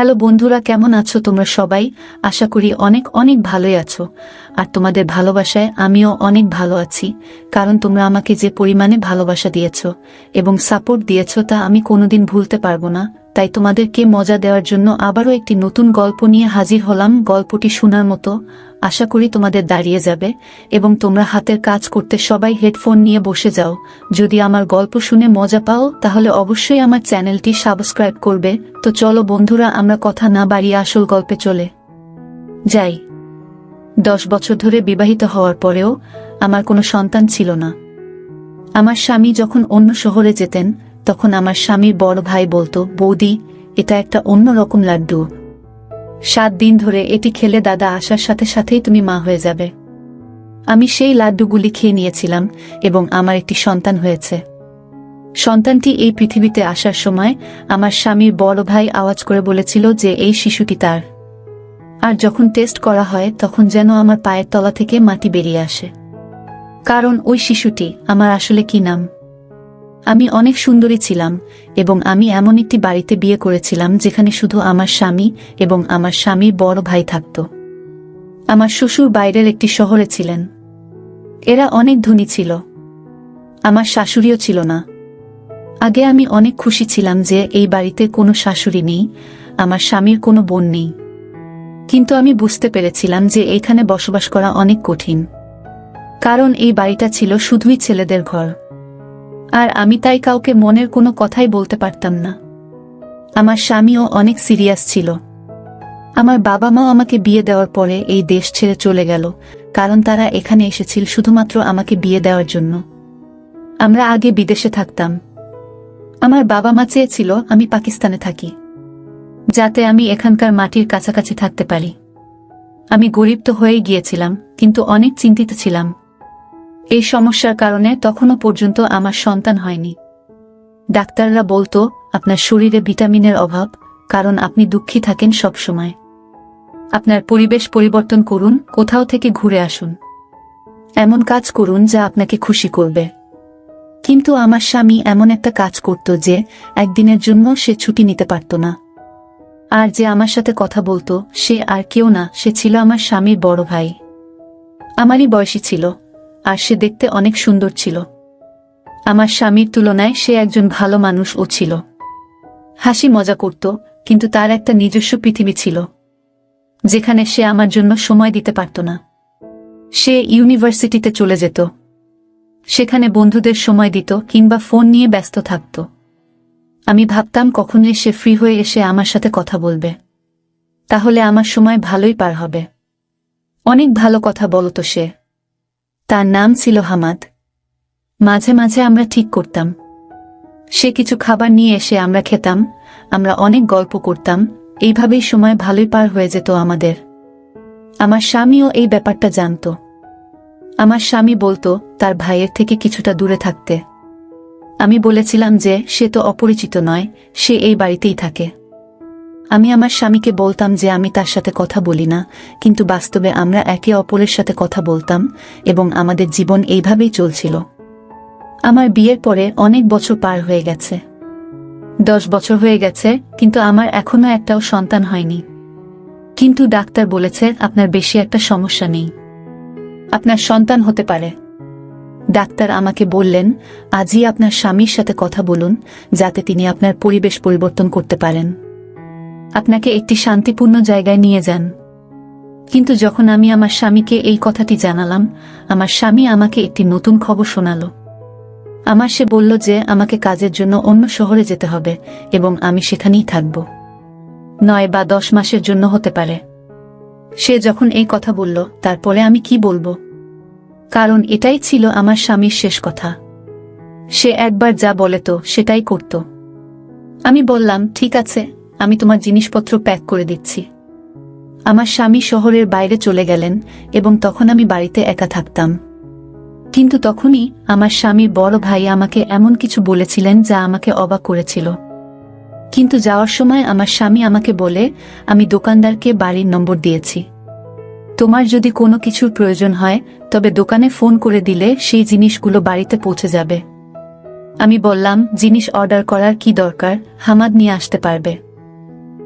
Hello বন্ধুরা, কেমন আছো তোমরা সবাই? আশা করি অনেক অনেক ভালোই আছো। আর তোমাদের ভালোবাসায় আমিও অনেক ভালো আছি, কারণ তোমরা আমাকে যে পরিমাণে ভালোবাসা দিয়েছো এবং সাপোর্ট দিয়েছো তা আমি কোনোদিন ভুলতে পারবো না। তাই তোমাদেরকে মজা দেওয়ার জন্য আবারও একটি নতুন গল্প নিয়ে হাজির হলাম। গল্পটি শোনার মতো, আশা করি তোমাদের দাঁড়িয়ে যাবে এবং তোমরা হাতের কাজ করতে সবাই হেডফোন নিয়ে বসে যাও। যদি আমার গল্প শুনে মজা পাও তাহলে অবশ্যই আমার চ্যানেলটি সাবস্ক্রাইব করবে। তো চলো বন্ধুরা, আমরা কথা না বাড়িয়ে আসল গল্পে চলে যাই। 10 বছর ধরে বিবাহিত হওয়ার পরেও আমার কোনো সন্তান ছিল না। আমার স্বামী যখন অন্য শহরে যেতেন তখন আমার স্বামীর বড় ভাই বলতো, বৌদি, এটা একটা অন্যরকম লাড্ডু। 7 দিন ধরে এটি খেলে দাদা আসার সাথে সাথেই তুমি মা হয়ে যাবে। আমি সেই লাড্ডুগুলি খেয়ে নিয়েছিলাম এবং আমার একটি সন্তান হয়েছে। সন্তানটি এই পৃথিবীতে আসার সময় আমার স্বামীর বড় ভাই আওয়াজ করে বলেছিল যে এই শিশুটি তার। আর যখন টেস্ট করা হয় তখন যেন আমার পায়ের তলা থেকে মাটি বেরিয়ে আসে, কারণ ওই শিশুটি আমার আসলে কি নাম। আমি অনেক সুন্দরী ছিলাম এবং আমি এমন একটি বাড়িতে বিয়ে করেছিলাম যেখানে শুধু আমার স্বামী এবং আমার স্বামীর বড় ভাই থাকত। আমার শ্বশুর বাইরের একটি শহরে ছিলেন। এরা অনেক ধনী ছিল। আমার শাশুড়িও ছিল না। আগে আমি অনেক খুশি ছিলাম যে এই বাড়িতে কোনো শাশুড়ি নেই, আমার স্বামীর কোনো বোন নেই। কিন্তু আমি বুঝতে পেরেছিলাম যে এইখানে বসবাস করা অনেক কঠিন, কারণ এই বাড়িটা ছিল শুধুই ছেলেদের ঘর। আর আমি তাই কাউকে মনের কোনো কথাই বলতে পারতাম না। আমার স্বামীও অনেক সিরিয়াস ছিল। আমার বাবা মাও আমাকে বিয়ে দেওয়ার পরে এই দেশ ছেড়ে চলে গেল, কারণ তারা এখানে এসেছিল শুধুমাত্র আমাকে বিয়ে দেওয়ার জন্য। আমরা আগে বিদেশে থাকতাম। আমার বাবা মা চেয়েছিল আমি পাকিস্তানে থাকি, যাতে আমি এখানকার মাটির কাছাকাছি থাকতে পারি। আমি গরিব তো হয়েই গিয়েছিলাম, কিন্তু অনেক চিন্তিত ছিলাম। এই সমস্যার কারণে তখনও পর্যন্ত আমার সন্তান হয়নি। ডাক্তাররা বলতো আপনার শরীরে ভিটামিনের অভাব, কারণ আপনি দুঃখী থাকেন সব সময়। আপনার পরিবেশ পরিবর্তন করুন, কোথাও থেকে ঘুরে আসুন, এমন কাজ করুন যা আপনাকে খুশি করবে। কিন্তু আমার স্বামী এমন একটা কাজ করত যে একদিনের জন্য সে ছুটি নিতে পারত না। আর যে আমার সাথে কথা বলতো সে আর কেউ না, সে ছিল আমার স্বামীর বড় ভাই। আমারই বয়সী ছিল, আর সে দেখতে অনেক সুন্দর ছিল। আমার স্বামীর তুলনায় সে একজন ভালো মানুষও ছিল। হাসি মজা করত, কিন্তু তার একটা নিজস্ব পৃথিবী ছিল যেখানে সে আমার জন্য সময় দিতে পারত না। সে ইউনিভার্সিটিতে চলে যেত, সেখানে বন্ধুদের সময় দিত কিংবা ফোন নিয়ে ব্যস্ত থাকত। আমি ভাবতাম কখনোই সে ফ্রি হয়ে এসে আমার সাথে কথা বলবে, তাহলে আমার সময় ভালোই পার হবে। অনেক ভালো কথা বলতো সে। তার নাম ছিল হামাদ। মাঝে মাঝে আমরা ঠিক করতাম, সে কিছু খাবার নিয়ে এসে আমরা খেতাম, আমরা অনেক গল্প করতাম। এইভাবেই সময় ভালোই পার হয়ে যেত আমাদের। আমার স্বামীও এই ব্যাপারটা জানত। আমার স্বামী বলতো তার ভাইয়ের থেকে কিছুটা দূরে থাকতে। আমি বলেছিলাম যে সে তো অপরিচিত নয়, সে এই বাড়িতেই থাকে। আমি আমার স্বামীকে বলতাম যে আমি তার সাথে কথা বলি না, কিন্তু বাস্তবে আমরা একে অপরের সাথে কথা বলতাম এবং আমাদের জীবন এইভাবেই চলছিল। আমার বিয়ের পরে অনেক বছর পার হয়ে গেছে, 10 বছর হয়ে গেছে, কিন্তু আমার এখনো একটাও সন্তান হয়নি। কিন্তু ডাক্তার বলেছে আপনার বেশি একটা সমস্যা নেই, আপনার সন্তান হতে পারে। ডাক্তার আমাকে বললেন আজই আপনার স্বামীর সাথে কথা বলুন, যাতে তিনি আপনার পরিবেশ পরিবর্তন করতে পারেন, আপনাকে একটি শান্তিপূর্ণ জায়গায় নিয়ে যান। কিন্তু যখন আমি আমার স্বামীকে এই কথাটি জানালাম, আমার স্বামী আমাকে একটি নতুন খবর শোনালো। সে বলল যে আমাকে কাজের জন্য অন্য শহরে যেতে হবে এবং আমি সেখানেই থাকব, 9 বা 10 মাসের জন্য হতে পারে। সে যখন এই কথা বলল, তারপরে আমি কি বলবো, কারণ এটাই ছিল আমার স্বামীর শেষ কথা। সে একবার যা বলে তো সেটাই করত। আমি বললাম ঠিক আছে, আমি তোমার জিনিসপত্র প্যাক করে দিচ্ছি। আমার স্বামী শহরের বাইরে চলে গেলেন এবং তখন আমি বাড়িতে একা থাকতাম। কিন্তু তখনই আমার স্বামীর বড় ভাই আমাকে এমন কিছু বলেছিলেন যা আমাকে অবাক করেছিল। কিন্তু যাওয়ার সময় আমার স্বামী আমাকে বলে, আমি দোকানদারকে বাড়ির নম্বর দিয়েছি, তোমার যদি কোনো কিছুর প্রয়োজন হয় তবে দোকানে ফোন করে দিলে সেই জিনিসগুলো বাড়িতে পৌঁছে যাবে। আমি বললাম জিনিস অর্ডার করার কি দরকার, হামাদ নিয়ে আসতে পারবে।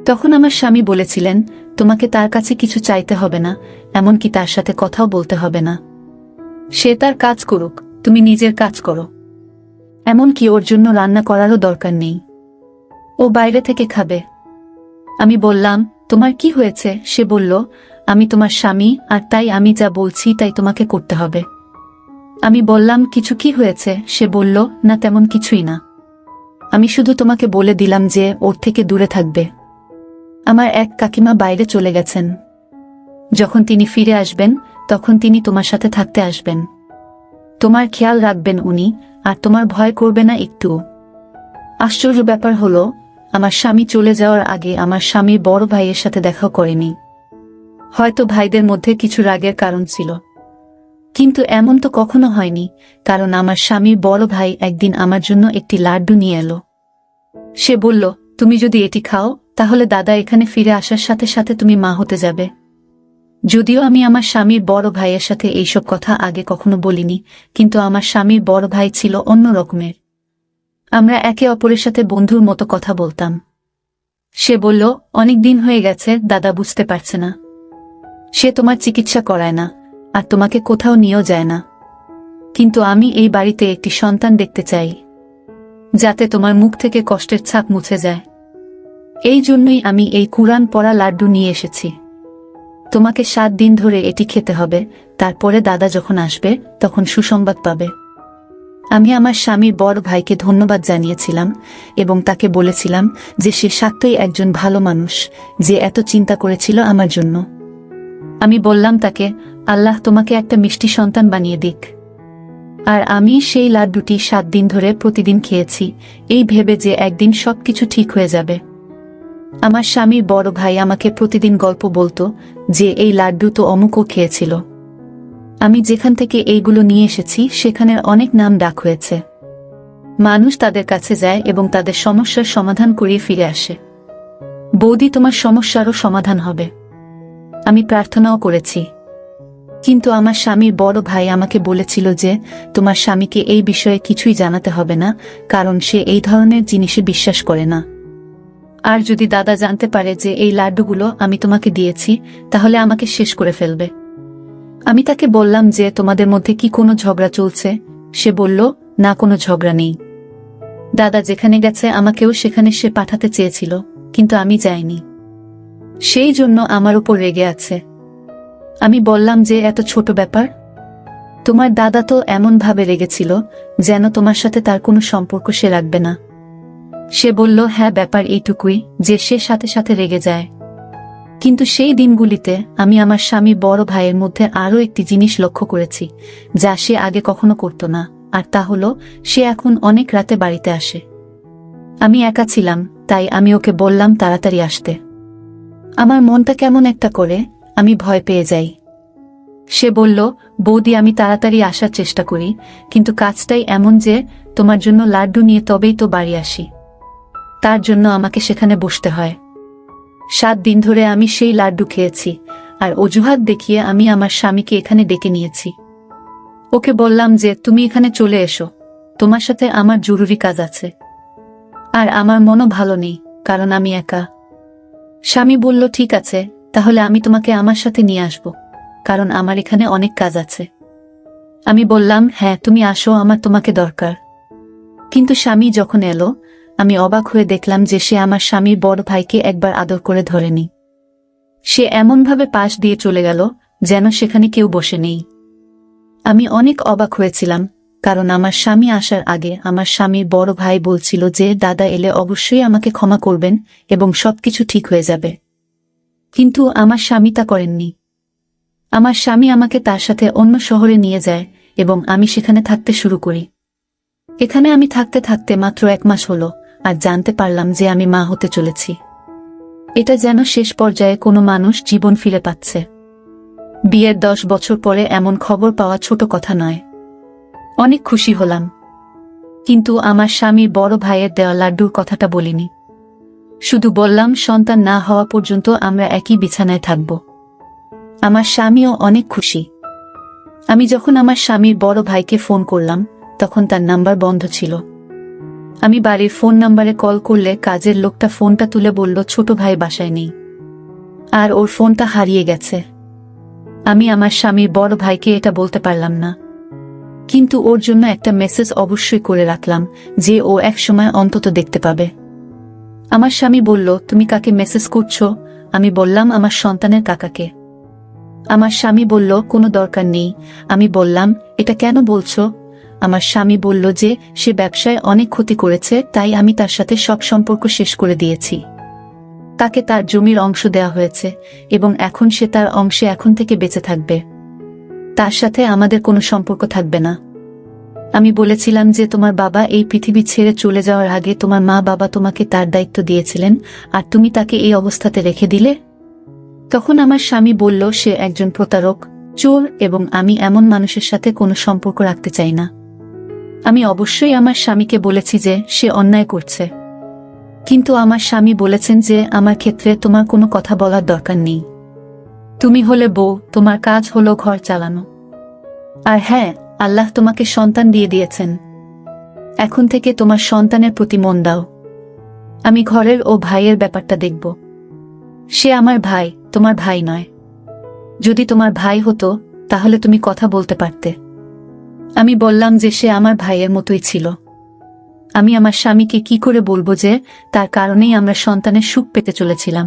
তখন আমার স্বামী বলেছিলেন, তোমাকে তার কাছে কিছু চাইতে হবে না, এমনকি তার সাথে কথাও বলতে হবে না। সে তার কাজ করুক, তুমি নিজের কাজ করো। এমনকি ওর জন্য রান্না করারও দরকার নেই, ও বাইরে থেকে খাবে। আমি বললাম, তোমার কি হয়েছে? সে বলল, আমি তোমার স্বামী, আর তাই আমি যা বলছি তাই তোমাকে করতে হবে। আমি বললাম, কিছু কি হয়েছে? সে বলল, না তেমন কিছুই না, আমি শুধু তোমাকে বলে দিলাম যে ওর থেকে দূরে থাকবে। আমার এক কাকিমা বাইরে চলে গেছেন, যখন তিনি ফিরে আসবেন তখন তিনি তোমার সাথে থাকতে আসবেন। তোমার খেয়াল রাখবেন উনি, আর তোমার ভয় করবে না একটুও। আশ্চর্য ব্যাপার হলো, আমার স্বামী চলে যাওয়ার আগে আমার স্বামীর বড় ভাইয়ের সাথে দেখাও করেনি। হয়তো ভাইদের মধ্যে কিছু রাগের কারণ ছিল, কিন্তু এমন তো কখনো হয়নি, কারণ আমার স্বামীর বড় ভাই একদিন আমার জন্য একটি লাড্ডু নিয়ে এলো। সে বলল, তুমি যদি এটি খাও তাহলে দাদা এখানে ফিরে আসার সাথে সাথে তুমি মা হতে যাবে। যদিও আমি আমার স্বামীর বড় ভাইয়ের সাথে এইসব কথা আগে কখনো বলিনি, কিন্তু আমার স্বামীর বড় ভাই ছিল অন্য রকমের। আমরা একে অপরের সাথে বন্ধুর মতো কথা বলতাম। সে বলল, অনেক দিন হয়ে গেছে, দাদা বুঝতে পারছে না। সে তোমার চিকিৎসা করায় না, আর তোমাকে কোথাও নিয়েও যায় না। কিন্তু আমি এই বাড়িতে একটি সন্তান দেখতে চাই, যাতে তোমার মুখ থেকে কষ্টের ছাপ মুছে যায়। এই জন্যই আমি এই কুরআন পড়া লাড্ডু নিয়ে এসেছি। তোমাকে 7 দিন ধরে এটি খেতে হবে, তারপরে দাদা যখন আসবে তখন সুসংবাদ পাবে। আমি আমার স্বামীর বড় ভাইকে ধন্যবাদ জানিয়েছিলাম এবং তাকে বলেছিলাম যে সে সত্যই একজন ভালো মানুষ, যে এত চিন্তা করেছিল আমার জন্য। আমি বললাম তাকে, আল্লাহ তোমাকে একটা মিষ্টি সন্তান বানিয়ে দিক। আর আমি সেই লাড্ডুটি 7 দিন ধরে প্রতিদিন খেয়েছি, এই ভেবে যে একদিন সবকিছু ঠিক হয়ে যাবে। আমার স্বামীর বড় ভাই আমাকে প্রতিদিন গল্প বলতো যে এই লাড্ডু তো অমুকও খেয়েছিল। আমি যেখান থেকে এইগুলো নিয়ে এসেছি সেখানের অনেক নাম ডাক হয়েছে। মানুষ তাদের কাছে যায় এবং তাদের সমস্যার সমাধান করিয়ে ফিরে আসে। বৌদি, তোমার সমস্যারও সমাধান হবে। আমি প্রার্থনাও করেছি, কিন্তু আমার স্বামীর বড় ভাই আমাকে বলেছিল যে তোমার স্বামীকে এই বিষয়ে কিছুই জানাতে হবে না, কারণ সে এই ধরনের জিনিসে বিশ্বাস করে না। আর যদি দাদা জানতে পারে যে এই লাড্ডুগুলো আমি তোমাকে দিয়েছি, তাহলে আমাকে শেষ করে ফেলবে। আমি তাকে বললাম যে তোমাদের মধ্যে কি কোনো ঝগড়া চলছে? সে বলল, না, কোনো ঝগড়া নেই। দাদা যেখানে গেছে আমাকেও সেখানে সে পাঠাতে চেয়েছিল, কিন্তু আমি যাইনি। সেই জন্য আমার উপর রেগে আছে। আমি বললাম যে এত ছোট ব্যাপার? তোমার দাদা তো এমন ভাবে রেগেছিল যেন তোমার সাথে তার কোনো সম্পর্ক সে রাখবে না। সে বলল, হ্যাঁ, ব্যাপার এইটুকুই যে সে সাথে সাথে রেগে যায়। কিন্তু সেই দিনগুলিতে আমি আমার স্বামী বড় ভাইয়ের মধ্যে আরও একটি জিনিস লক্ষ্য করেছি, যা সে আগে কখনো করত না, আর তা হলো সে এখন অনেক রাতে বাড়িতে আসে। আমি একা ছিলাম, তাই আমি ওকে বললাম তাড়াতাড়ি আসতে। আমার মনটা কেমন একটা করে, আমি ভয় পেয়ে যাই। সে বলল, বৌদি, আমি তাড়াতাড়ি আসার চেষ্টা করি, কিন্তু কাজটাই এমন যে তোমার জন্য লাড্ডু নিয়ে তবেই তো বাড়ি আসি। তার জন্য আমাকে সেখানে বসতে হয়। 7 দিন ধরে আমি সেই লাড্ডু খেয়েছি, আর অজুহাত দেখিয়ে আমি আমার স্বামীকে এখানে ডেকে নিয়েছি। ওকে বললাম যে তুমি এখানে চলে এসো, তোমার সাথে আমার জরুরি কাজ আছে। আর আমার মনও ভালো নেই, কারণ আমি একা। স্বামী বলল, ঠিক আছে, তাহলে আমি তোমাকে আমার সাথে নিয়ে আসব, কারণ আমার এখানে অনেক কাজ আছে। আমি বললাম, হ্যাঁ, তুমি আসো, আমার তোমাকে দরকার। কিন্তু স্বামী যখন এলো, আমি অবাক হয়ে দেখলাম যে সে আমার স্বামীর বড় ভাইকে একবার আদর করে ধরেনি। সে এমনভাবে পাশ দিয়ে চলে গেল যেন সেখানে কেউ বসে নেই। আমি অনেক অবাক হয়েছিলাম, কারণ আমার স্বামী আসার আগে আমার স্বামীর বড় ভাই বলছিল যে দাদা এলে অবশ্যই আমাকে ক্ষমা করবেন এবং সবকিছু ঠিক হয়ে যাবে। কিন্তু আমার স্বামী তা করেননি। আমার স্বামী আমাকে তার সাথে অন্য শহরে নিয়ে যায় এবং আমি সেখানে থাকতে শুরু করি। এখানে আমি থাকতে থাকতে মাত্র 1 মাস হলো, আর জানতে পারলাম যে আমি মা হতে চলেছি। এটা যেন শেষ পর্যায়ে কোনো মানুষ জীবন ফিরে পাচ্ছে। বিয়ের 10 বছর পরে এমন খবর পাওয়া ছোট কথা নয়। অনেক খুশি হলাম, কিন্তু আমার স্বামী বড় ভাইয়ের দেওয়া লাড্ডুর কথাটা বলিনি। শুধু বললাম সন্তান না হওয়া পর্যন্ত আমরা একই বিছানায় থাকব। আমার স্বামীও অনেক খুশি। আমি যখন আমার স্বামীর বড় ভাইকে ফোন করলাম তখন তার নাম্বার বন্ধ ছিল। আমি বাড়ির ফোন নাম্বারে কল করলে কাজের লোকটা ফোনটা তুলে বলল ছোট ভাই বাসায় নেই, আর ওর ফোনটা হারিয়ে গেছে। আমি আমার স্বামীর বড় ভাইকে এটা বলতে পারলাম না, কিন্তু ওর জন্য একটা মেসেজ অবশ্যই করে রাখলাম যে ও এক সময় অন্তত দেখতে পাবে। আমার স্বামী বলল, তুমি কাকে মেসেজ করছো? আমি বললাম, আমার সন্তানের কাকাকে। আমার স্বামী বলল, কোনো দরকার নেই। আমি বললাম, এটা কেন বলছো? আমার স্বামী বলল যে সে ব্যবসায় অনেক ক্ষতি করেছে, তাই আমি তার সাথে সব সম্পর্ক শেষ করে দিয়েছি। তাকে তার জমির অংশ দেওয়া হয়েছে এবং এখন সে তার অংশে এখন থেকে বেঁচে থাকবে। তার সাথে আমাদের কোনো সম্পর্ক থাকবে না। আমি বলেছিলাম যে তোমার বাবা এই পৃথিবী ছেড়ে চলে যাওয়ার আগে তোমার মা বাবা তোমাকে তার দায়িত্ব দিয়েছিলেন, আর তুমি তাকে এই অবস্থাতে রেখে দিলে। তখন আমার স্বামী বলল, সে একজন প্রতারক, চোর, এবং আমি এমন মানুষের সাথে কোনো সম্পর্ক রাখতে চাই না। আমি অবশ্যই আমার স্বামীকে বলেছি যে সে অন্যায় করছে, কিন্তু আমার স্বামী বলেছেন যে আমার ক্ষেত্রে তোমার কোনো কথা বলার দরকার নেই। তুমি হলে বউ, তোমার কাজ হলো ঘর চালানো। আর হ্যাঁ, আল্লাহ তোমাকে সন্তান দিয়ে দিয়েছেন, এখন থেকে তোমার সন্তানের প্রতি মন দাও। আমি ঘরের ও ভাইয়ের ব্যাপারটা দেখব। সে আমার ভাই, তোমার ভাই নয়। যদি তোমার ভাই হতো তাহলে তুমি কথা বলতে পারতে। আমি বললাম যে সে আমার ভাইয়ের মতোই ছিল। আমি আমার স্বামীকে কি করে বলবো যে তার কারণেই আমরা সন্তানের সুখ পেতে চলেছিলাম?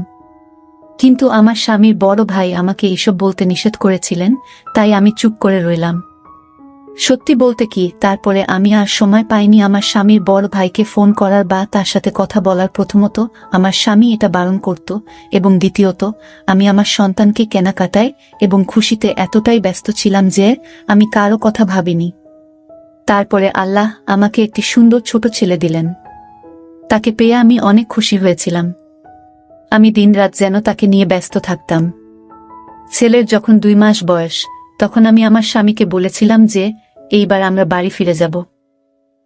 কিন্তু আমার স্বামীর বড় ভাই আমাকে এসব বলতে নিষেধ করেছিলেন, তাই আমি চুপ করে রইলাম। সত্যি বলতে কি, তারপরে আমি আর সময় পাইনি আমার স্বামীর বড় ভাইকে ফোন করার বা তার সাথে কথা বলার। প্রথমত, আমার স্বামী এটা বারণ করত, এবং দ্বিতীয়ত, আমি আমার সন্তানকে কেনাকাটায় এবং খুশিতে এতটাই ব্যস্ত ছিলাম যে আমি কারো কথা ভাবিনি। তারপরে আল্লাহ আমাকে একটি সুন্দর ছোট ছেলে দিলেন। তাকে পেয়ে আমি অনেক খুশি হয়েছিলাম। আমি দিনরাত যেন তাকে নিয়ে ব্যস্ত থাকতাম। ছেলের যখন 2 মাস বয়স, তখন আমি আমার স্বামীকে বলেছিলাম যে এইবার আমরা বাড়ি ফিরে যাব,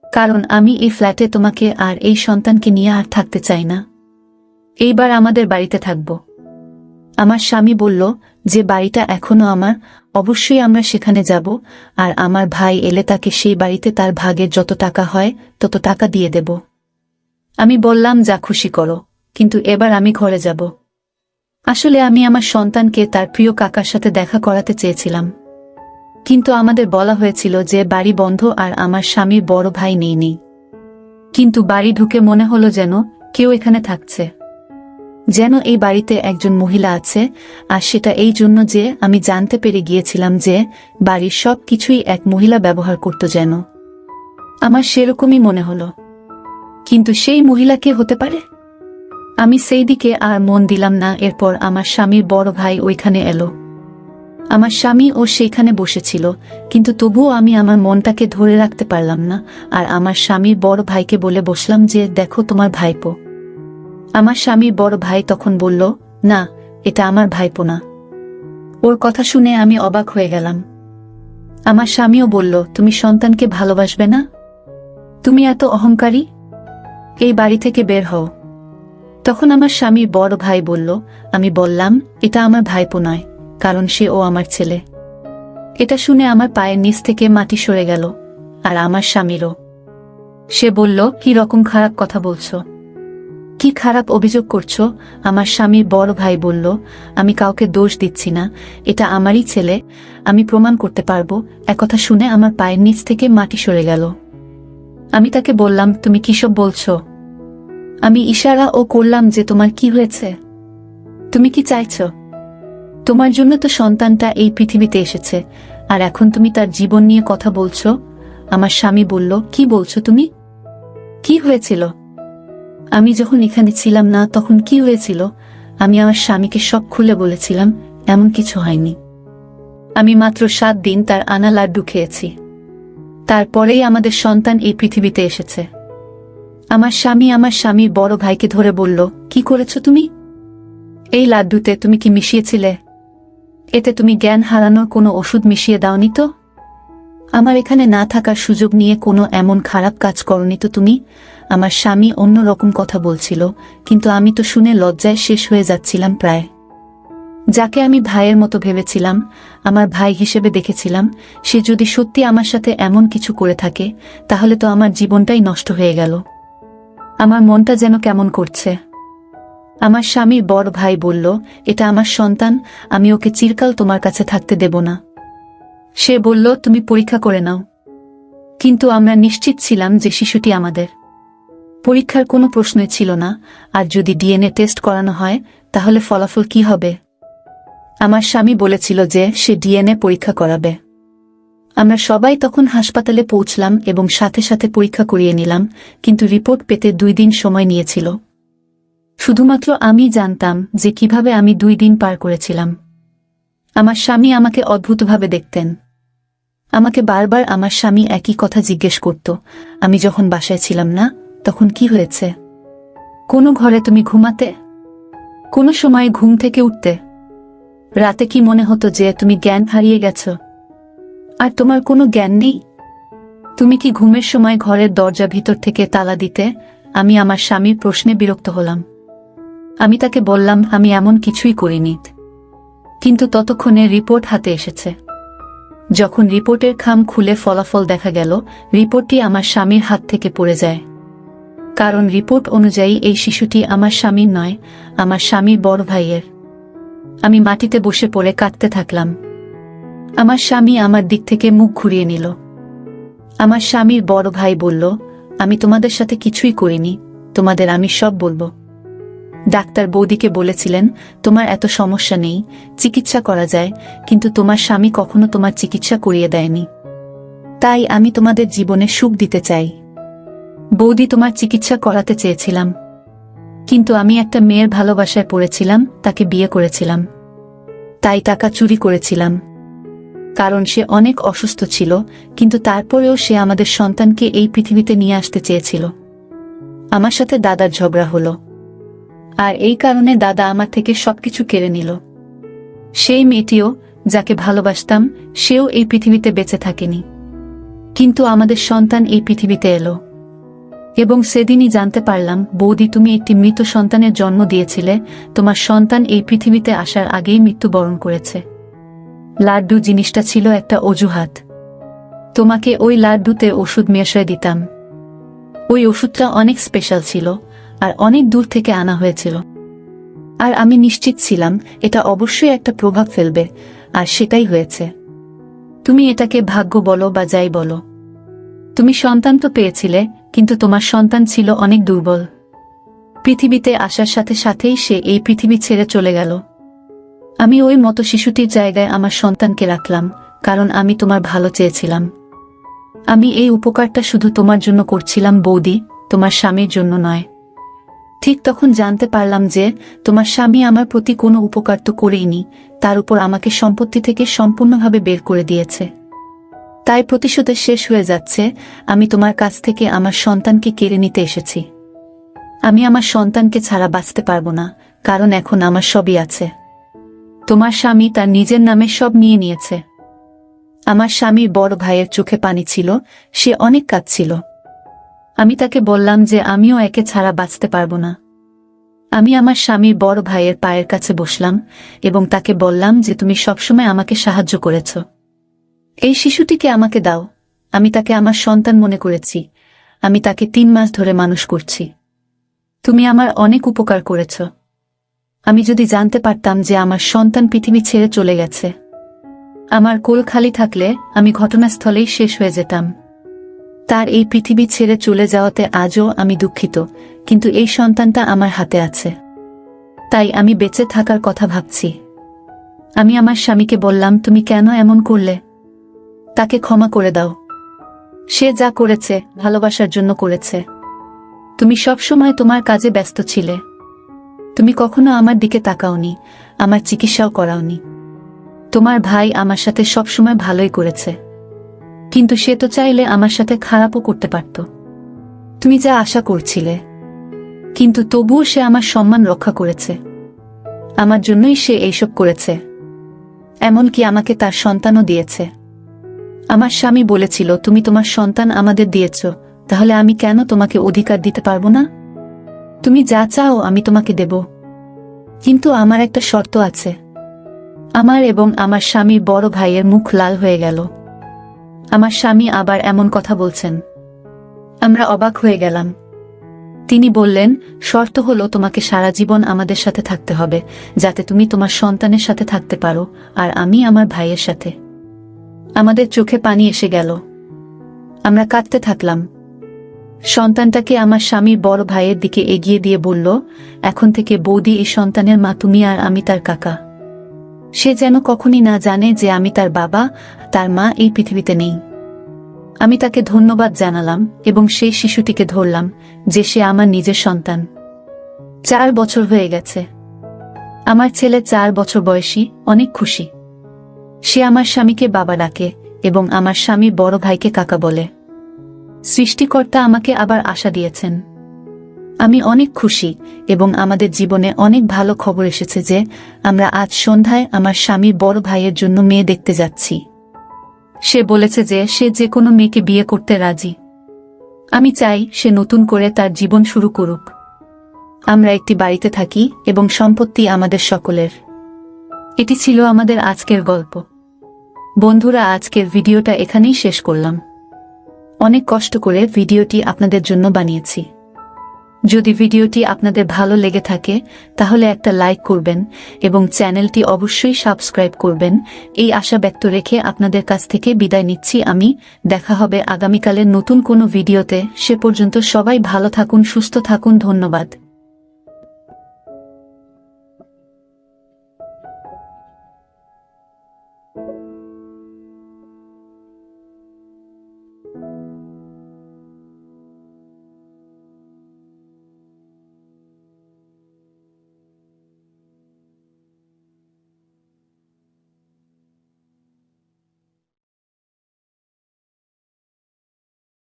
কারণ আমি এই ফ্ল্যাটে তোমাকে আর এই সন্তানকে নিয়ে আর থাকতে চাই না। এইবার আমাদের বাড়িতে থাকব। আমার স্বামী বলল যে বাড়িটা এখনো আমার, অবশ্যই আমরা সেখানে যাব, আর আমার ভাই এলে তাকে সেই বাড়িতে তার ভাগের যত টাকা হয় তত টাকা দিয়ে দেব। আমি বললাম, যা খুশি করো, কিন্তু এবার আমি ঘরে যাব। আসলে আমি আমার সন্তানকে তার প্রিয় কাকার সাথে দেখা করাতে চেয়েছিলাম, কিন্তু আমাদের বলা হয়েছিল যে বাড়ি বন্ধ আর আমার স্বামীর বড় ভাই নেই। কিন্তু বাড়ি ঢুকে মনে হলো যেন কেউ এখানে থাকছে, যেন এই বাড়িতে একজন মহিলা আছে, আর সেটা এই জন্য যে আমি জানতে পেরে গিয়েছিলাম যে বাড়ির সব কিছুই এক মহিলা ব্যবহার করত। যেন আমার সেরকমই মনে হলো, কিন্তু সেই মহিলা কে হতে পারে? আমি সেই দিকে আর মন দিলাম না। এরপর আমার স্বামীর বড় ভাই ওইখানে এলো। আমার স্বামী ও সেইখানে বসেছিল, কিন্তু তবুও আমি আমার মনটাকে ধরে রাখতে পারলাম না, আর আমার স্বামীর বড় ভাইকে বলে বসলাম যে দেখো তোমার ভাইপো। আমার স্বামীর বড় ভাই তখন বলল, না, এটা আমার ভাইপো না। ওর কথা শুনে আমি অবাক হয়ে গেলাম। আমার স্বামীও বলল, তুমি সন্তানকে ভালোবাসবে না? তুমি এত অহংকারী, এই বাড়ি থেকে বের হও। তখন আমার স্বামীর বড় ভাই বলল, আমি বললাম, এটা আমার ভাইপো নয়, কারণ সে ও আমার ছেলে। এটা শুনে আমার পায়ের নিচ থেকে মাটি সরে গেল, আর আমার স্বামীরও। সে বলল, কি রকম খারাপ কথা বলছো? কি খারাপ অভিযোগ করছো? আমার স্বামীর বড় ভাই বলল, আমি কাউকে দোষ দিচ্ছি না, এটা আমারই ছেলে, আমি প্রমাণ করতে পারবো। একথা শুনে আমার পায়ের নিচ থেকে মাটি সরে গেল। আমি তাকে বললাম, তুমি কিসব বলছো? আমি ইশারা ও করলাম যে তোমার কি হয়েছে, তুমি কি চাইছো? তোমার জন্য তো সন্তানটা এই পৃথিবীতে এসেছে, আর এখন তুমি তার জীবন নিয়ে কথা বলছো। আমার স্বামী বলল, কি বলছো তুমি? কি হয়েছিল? আমি যখন এখানে ছিলাম না তখন কি হয়েছিল? আমি আমার স্বামীকে সব খুলে বলেছিলাম। এমন কিছু হয়নি। আমি মাত্র 7 দিন তার আনা লাড্ডু খেয়েছি, তারপরেই আমাদের সন্তান এই পৃথিবীতে এসেছে। আমার স্বামীর বড় ভাইকে ধরে বলল, কি করেছো তুমি? এই লাড্ডুতে তুমি কি মিশিয়েছিলে? এতে তুমি জ্ঞান হারানোর কোনো ওষুধ মিশিয়ে দাওনি তো? আমার এখানে না থাকার সুযোগ নিয়ে কোনো এমন খারাপ কাজ করনি তো তুমি? আমার স্বামী অন্য রকম কথা বলছিল, কিন্তু আমি তো শুনে লজ্জায় শেষ হয়ে যাচ্ছিলাম প্রায়। যাকে আমি ভাইয়ের মতো ভেবেছিলাম, আমার ভাই হিসেবে দেখেছিলাম, সে যদি সত্যি আমার সাথে এমন কিছু করে থাকে, তাহলে তো আমার জীবনটাই নষ্ট হয়ে গেল। আমার মনটা যেন কেমন করছে। আমার স্বামীর বড় ভাই বলল, এটা আমার সন্তান, আমি ওকে চিরকাল তোমার কাছে থাকতে দেব না। সে বলল, তুমি পরীক্ষা করে নাও। কিন্তু আমরা নিশ্চিত ছিলাম যে শিশুটি আমাদের। পরীক্ষার কোনো প্রশ্নই ছিল না, আর যদি ডিএনএ টেস্ট করানো হয় তাহলে ফলাফল কি হবে? আমার স্বামী বলেছিল যে সে ডিএনএ পরীক্ষা করাবে। আমরা সবাই তখন হাসপাতালে পৌঁছলাম এবং সাথে সাথে পরীক্ষা করিয়ে নিলাম, কিন্তু রিপোর্ট পেতে 2 দিন সময় নিয়েছিল। শুধুমাত্র আমি জানতাম যে কিভাবে আমি 2 দিন পার করেছিলাম। আমার স্বামী আমাকে অদ্ভুতভাবে দেখতেন। আমাকে বারবার আমার স্বামী একই কথা জিজ্ঞেস করত, আমি যখন বাসায় ছিলাম না তখন কি হয়েছে? কোন ঘরে তুমি ঘুমাতে? কোন সময় ঘুম থেকে উঠতে? রাতে কি মনে হতো যে তুমি জ্ঞান হারিয়ে গেছ? আর তোমার কোনো জ্ঞান নেই? তুমি কি ঘুমের সময় ঘরের দরজা ভিতর থেকে তালা দিতে? আমি আমার স্বামীর প্রশ্নে বিরক্ত হলাম। আমি তাকে বললাম আমি এমন কিছুই করিনি। কিন্তু ততক্ষণে রিপোর্ট হাতে এসেছে। যখন রিপোর্টের খাম খুলে ফলাফল দেখা গেল, রিপোর্টটি আমার স্বামীর হাত থেকে পড়ে যায়। কারণ রিপোর্ট অনুযায়ী এই শিশুটি আমার স্বামীর নয়, আমার স্বামীর বড় ভাইয়ের। আমি মাটিতে বসে পড়ে কাঁদতে থাকলাম। আমার স্বামী আমার দিক থেকে মুখ ঘুরিয়ে নিল। আমার স্বামীর বড় ভাই বলল, আমি তোমাদের সাথে কিছুই করিনি, তোমাদের আমি সব বলবো। ডাক্তার বৌদিকে বলেছিলেন, তোমার এত সমস্যা নেই, চিকিৎসা করা যায়, কিন্তু তোমার স্বামী কখনো তোমার চিকিৎসা করিয়ে দেয়নি। তাই আমি তোমাদের জীবনে সুখ দিতে চাই। বৌদি, তোমার চিকিৎসা করাতে চেয়েছিলাম, কিন্তু আমি একটা মেয়ের ভালোবাসায় পড়েছিলাম, তাকে বিয়ে করেছিলাম। তাই টাকা চুরি করেছিলাম। কারণ সে অনেক অসুস্থ ছিল, কিন্তু তারপরেও সে আমাদের সন্তানকে এই পৃথিবীতে নিয়ে আসতে চেয়েছিল। আমার সাথে দাদার ঝগড়া হলো, আর এই কারণে দাদা আমার থেকে সবকিছু কেড়ে নিল। সেই মেয়েটিও, যাকে ভালোবাসতাম, সেও এই পৃথিবীতে বেঁচে থাকেনি। কিন্তু আমাদের সন্তান এই পৃথিবীতে এলো, এবং সেদিনই জানতে পারলাম, বৌদি, তুমি একটি মৃত সন্তানের জন্ম দিয়েছিলে। তোমার সন্তান এই পৃথিবীতে আসার আগেই মৃত্যুবরণ করেছে। লাড্ডু জিনিসটা ছিল একটা অজুহাত। তোমাকে ওই লাড্ডুতে ওষুধ মেশায় দিতাম। ওই ওষুধটা অনেক স্পেশাল ছিল, আর অনেক দূর থেকে আনা হয়েছিল। আর আমি নিশ্চিত ছিলাম এটা অবশ্যই একটা প্রভাব ফেলবে, আর সেটাই হয়েছে। তুমি এটাকে ভাগ্য বলো বা যাই বলো, তুমি সন্তান তো পেয়েছিলে, কিন্তু তোমার সন্তান ছিল অনেক দুর্বল। পৃথিবীতে আসার সাথে সাথেই সে এই পৃথিবী ছেড়ে চলে গেল। আমি ওই মতো শিশুটির জায়গায় আমার সন্তানকে রাখলাম, কারণ আমি তোমার ভালো চেয়েছিলাম। আমি এই উপকারটা শুধু তোমার জন্য করছিলাম বৌদি, তোমার স্বামীর জন্য নয়। ঠিক তখন জানতে পারলাম যে তোমার স্বামী আমার প্রতি কোনো উপকার তো করেইনি, তার উপর আমাকে সম্পত্তি থেকে সম্পূর্ণভাবে বের করে দিয়েছে। তাই প্রতিশোধের শেষ হয়ে যাচ্ছে, আমি তোমার কাছ থেকে আমার সন্তানকে কেড়ে নিতে এসেছি। আমি আমার সন্তানকে ছাড়া বাঁচতে পারবো না, কারণ এখন আমার সবই আছে। তোমার স্বামী তার নিজের নামে সব নিয়ে নিয়েছে। আমার স্বামীর বড় ভাইয়ের চোখে পানি ছিল, সে অনেক কাঁদছিল। আমি তাকে বললাম যে আমিও একে ছাড়া বাঁচতে পারবো না। আমি আমার স্বামীর বড় ভাইয়ের পায়ের কাছে বসলাম এবং তাকে বললাম যে তুমি সবসময় আমাকে সাহায্য করেছ। এই শিশুটিকে আমাকে দাও। আমি তাকে আমার সন্তান মনে করেছি। আমি তাকে 3 মাস ধরে মানুষ করছি। তুমি আমার অনেক উপকার করেছ। আমি যদি জানতে পারতাম যে আমার সন্তান পৃথিবী ছেড়ে চলে গেছে, আমার কোল খালি থাকলে আমি ঘটনাস্থলেই শেষ হয়ে যেতাম। তার এই পৃথিবী ছেড়ে চলে যাওয়াতে আজও আমি দুঃখিত, কিন্তু এই সন্তানটা আমার হাতে আছে, তাই আমি বেঁচে থাকার কথা ভাবছি। আমি আমার স্বামীকে বললাম, তুমি কেন এমন করলে? তাকে ক্ষমা করে দাও। সে যা করেছে ভালোবাসার জন্য করেছে। তুমি সবসময় তোমার কাজে ব্যস্ত ছিলে। তুমি কখনো আমার দিকে তাকাওনি, আমার চিকিৎসাও করাওনি। তোমার ভাই আমার সাথে সবসময় ভালোই করেছে, কিন্তু সে তো চাইলে আমার সাথে খারাপও করতে পারত। তুমি যা আশা করছিলে, কিন্তু তবুও সে আমার সম্মান রক্ষা করেছে। আমার জন্যই সে এইসব করেছে। এমনকি আমাকে তার সন্তানও দিয়েছে। আমার স্বামী বলেছিল, তুমি তোমার সন্তান আমাদের দিয়েছ, তাহলে আমি কেন তোমাকে অধিকার দিতে পারবো না? তুমি যা চাও আমি তোমাকে দেব, কিন্তু আমার একটা শর্ত আছে। আমার এবং আমার স্বামীর বড় ভাইয়ের মুখ লাল হয়ে গেল। আমার স্বামী আবার এমন কথা বলছেন। আমরা অবাক হয়ে গেলাম। তিনি বললেন, শর্ত হলো তোমাকে সারা জীবন আমাদের সাথে থাকতে হবে, যাতে তুমি তোমার সন্তানের সাথে থাকতে পারো আর আমি আমার ভাইয়ের সাথে। আমাদের চোখে পানি এসে গেল। আমরা কাঁদতে থাকলাম। সন্তানটাকে আমার স্বামীর বড় ভাইয়ের দিকে এগিয়ে দিয়ে বলল, এখন থেকে বৌদি এই সন্তানের মা, তুমি আর আমি তার কাকা। সে যেন কখনই না জানে যে আমি তার বাবা, তার মা এই পৃথিবীতে নেই। আমি তাকে ধন্যবাদ জানালাম এবং সেই শিশুটিকে ধরলাম যে সে আমার নিজের সন্তান। 4 বছর হয়ে গেছে। আমার ছেলে 4 বছর বয়সী, অনেক খুশি। সে আমার স্বামীকে বাবা ডাকে এবং আমার স্বামীর বড় ভাইকে কাকা বলে। সৃষ্টিকর্তা আমাকে আবার আশা দিয়েছেন। আমি অনেক খুশি এবং আমাদের জীবনে অনেক ভালো খবর এসেছে যে আমরা আজ সন্ধ্যায় আমার স্বামীর বড় ভাইয়ের জন্য মেয়ে দেখতে যাচ্ছি। সে বলেছে যে সে যে কোনো মেয়েকে বিয়ে করতে রাজি। আমি চাই সে নতুন করে তার জীবন শুরু করুক। আমরা একটি বাড়িতে থাকি এবং সম্পত্তি আমাদের সকলের। এটি ছিল আমাদের আজকের গল্প। বন্ধুরা, আজকের ভিডিওটা এখানেই শেষ করলাম। অনেক কষ্ট করে ভিডিওটি আপনাদের জন্য বানিয়েছি। যদি ভিডিওটি আপনাদের ভালো লেগে থাকে তাহলে একটা লাইক করবেন এবং চ্যানেলটি অবশ্যই সাবস্ক্রাইব করবেন। এই আশা ব্যক্ত রেখে আপনাদের কাছ থেকে বিদায় নিচ্ছি আমি। দেখা হবে আগামীকালের নতুন কোনো ভিডিওতে। সে পর্যন্ত সবাই ভালো থাকুন, সুস্থ থাকুন। ধন্যবাদ।